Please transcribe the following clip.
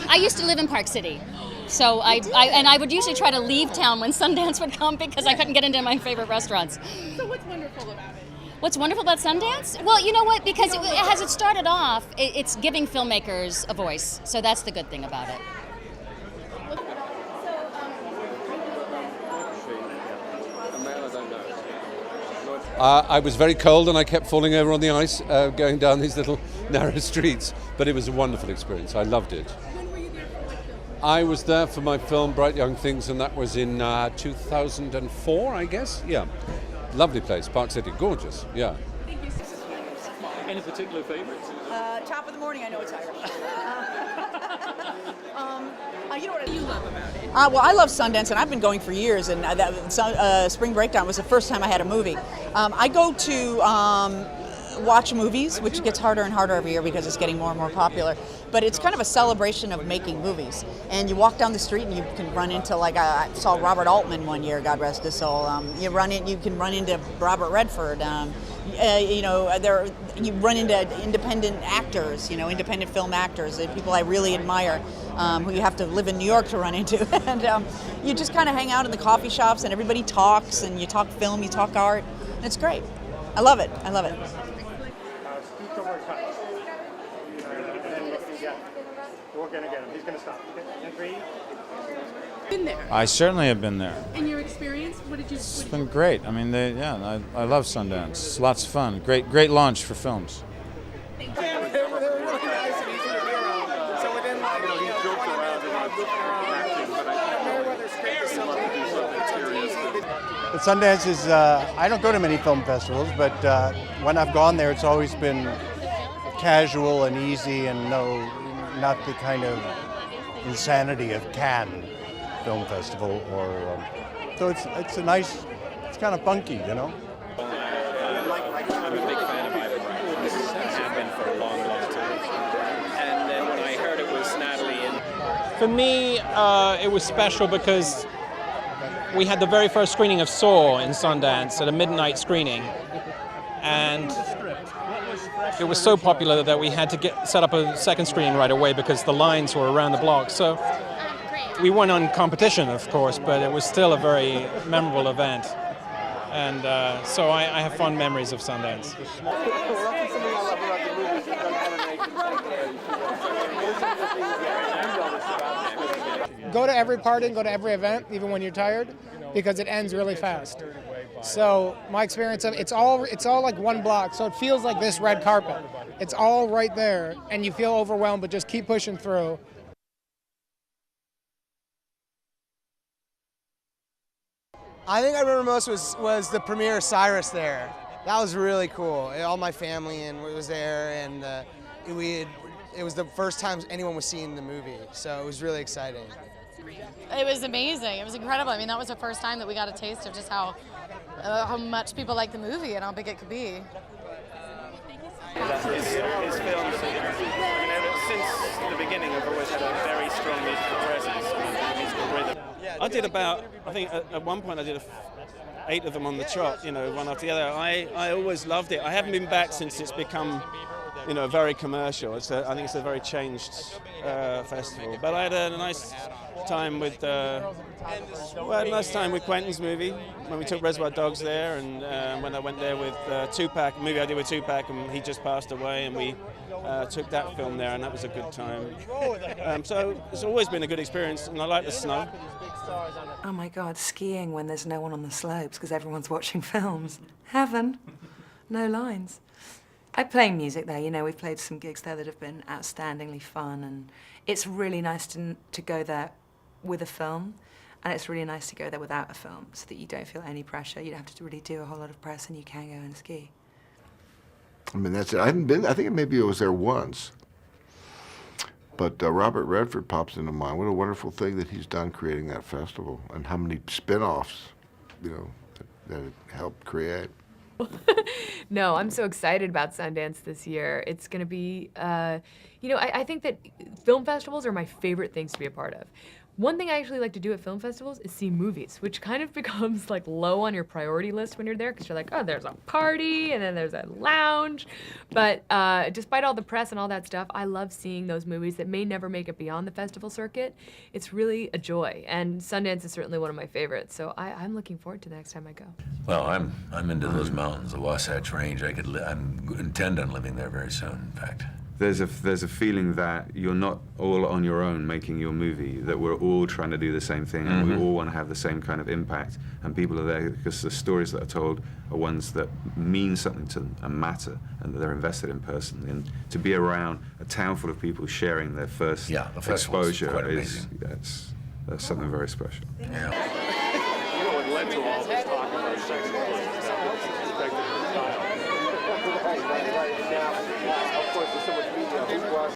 I used to live in Park City, so I would usually try to leave town when Sundance would come because I couldn't get into my favorite restaurants. So what's wonderful about it? What's wonderful about Sundance? Well, you know what? Because as it started off, it's giving filmmakers a voice, so that's the good thing about it. I was very cold and I kept falling over on the ice going down these little narrow streets, but it was a wonderful experience. I loved it. When were you there for what film? I was there for my film Bright Young Things, and that was in 2004, I guess. Yeah. Lovely place, Park City, gorgeous, yeah. Thank you. Any particular favorites? Top of the morning, I know it's Irish. You know what What do you love about it? well, I love Sundance, and I've been going for years, and Spring Breakdown was the first time I had a movie. I go to watch movies, which gets harder and harder every year because it's getting more and more popular, but it's kind of a celebration of making movies. And you walk down the street and you can run into, like, I saw Robert Altman one year, God rest his soul. You can run into Robert Redford. You run into independent actors, independent film actors, people I really admire, who you have to live in New York to run into. And you just kind of hang out in the coffee shops and everybody talks, and you talk film, you talk art, and it's great. I love it. I love it. We're going to get him. He's going to stop. Okay. Been there. I certainly have been there. And your experience? What did you? It's been great. I mean, I love Sundance. It's lots of fun. Great launch for films. Thank you. They were really nice and easy to be around. So within like, He jokes around about acting, but Merriweather's great facility. But Sundance is, I don't go to many film festivals, but when I've gone there, it's always been casual and easy and not the kind of insanity of Cannes Film Festival. So it's a nice, it's kind of funky, I'm a big fan of Ivan Reitman. Have been for a long, long time. And then when I heard it was Natalie and For me, it was special because we had the very first screening of Saw in Sundance at a midnight screening, and it was so popular that we had to set up a second screening right away because the lines were around the block. So we went on competition, of course, but it was still a very memorable event. And so I have fond memories of Sundance. Go to every party and go to every event, even when you're tired, because it ends really fast. So my experience of it's all like one block, so it feels like this red carpet. It's all right there, and you feel overwhelmed, but just keep pushing through. I think I remember most was the premiere of Cyrus there. That was really cool. All my family and was there, and it was the first time anyone was seeing the movie, so it was really exciting. It was amazing. It was incredible. I mean, that was the first time that we got a taste of just how much people like the movie and how big it could be. his films, since the beginning, have always had a very strong musical presence, musical rhythm. I did about, I think at one point I did 8 of them on the trot, one after the other. I always loved it. I haven't been back since it's become, very commercial. I think it's a very changed festival. But I had a nice time with Quentin's movie when we took Reservoir Dogs there, and when I went there with Tupac, a movie I did with Tupac, and he just passed away, and we took that film there, and that was a good time. So it's always been a good experience, and I like the snow. Oh my God, skiing when there's no one on the slopes because everyone's watching films. Heaven. No lines. I play music there, we've played some gigs there that have been outstandingly fun, and it's really nice to go there with a film, and it's really nice to go there without a film so that you don't feel any pressure. You don't have to really do a whole lot of press, and you can go and ski. I mean, that's it. I haven't been, I think maybe it was there once. But Robert Redford pops into mind. What a wonderful thing that he's done creating that festival, and how many spin-offs, that it helped create. No, I'm so excited about Sundance this year. It's going to be, I think that film festivals are my favorite things to be a part of. One thing I actually like to do at film festivals is see movies, which kind of becomes like low on your priority list when you're there, because you're like, oh, there's a party and then there's a lounge. But despite all the press and all that stuff, I love seeing those movies that may never make it beyond the festival circuit. It's really a joy, and Sundance is certainly one of my favorites, so I'm looking forward to the next time I go. Well, I'm into those mountains, the Wasatch Range. I intend on living there very soon, in fact. There's a feeling that you're not all on your own making your movie, that we're all trying to do the same thing, and we all want to have the same kind of impact, and people are there because the stories that are told are ones that mean something to them and matter, and that they're invested in personally. And to be around a town full of people sharing their first exposure is that's something very special. Yeah. You know what led to all this talk about sex and drugs? Of course, there's so much media.